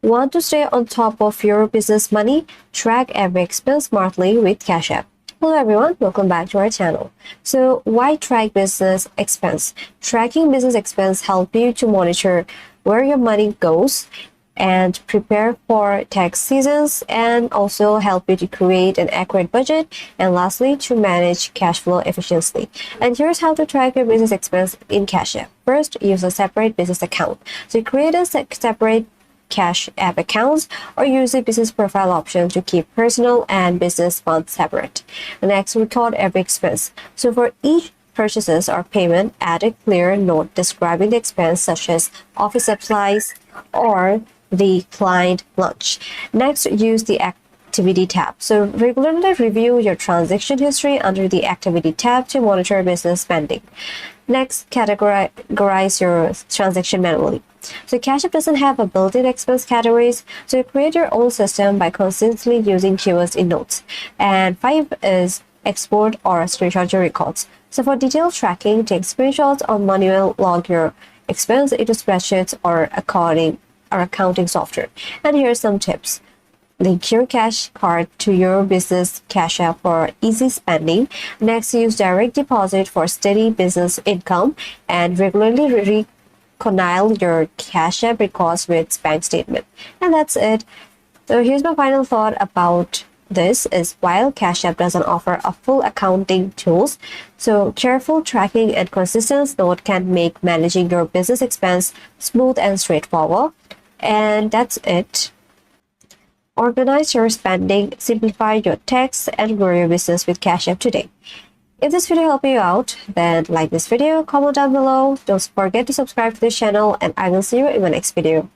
Want to stay on top of your business money? Track every expense smartly with Cash App. Hello everyone, welcome back to our channel. So why track business expense? Tracking business expense help you to monitor where your money goes and prepare for tax seasons, and also help you to create an accurate budget, and lastly to manage cash flow efficiently. And here's how to track your business expense in Cash App. First, use a separate business account. So create a separate Cash App accounts or use the business profile option to keep personal and business funds separate. Next, record every expense. So for each purchases or payment, add a clear note describing the expense, such as office supplies or the client lunch. Next, use the Activity tab. So regularly review your transaction history under the Activity tab to monitor business spending. Next, categorize your transaction manually. So Cash App doesn't have a built-in expense categories, so create your own system by constantly using keywords in notes. And 5 is export or screenshot your records. So for detailed tracking, take screenshots or manual log your expense into spreadsheets or accounting software. And here's some tips. Link your cash card to your business Cash App for easy spending. Next, use direct deposit for steady business income, and regularly reconcile your Cash App records with bank statement. And that's it. So here's my final thought about this is, while Cash App doesn't offer a full accounting tools, so careful tracking and consistent note can make managing your business expense smooth and straightforward. And that's it. Organize your spending, simplify your tax, and grow your business with Cash App today. If this video helped you out, then like this video, comment down below. Don't forget to subscribe to this channel, and I will see you in my next video.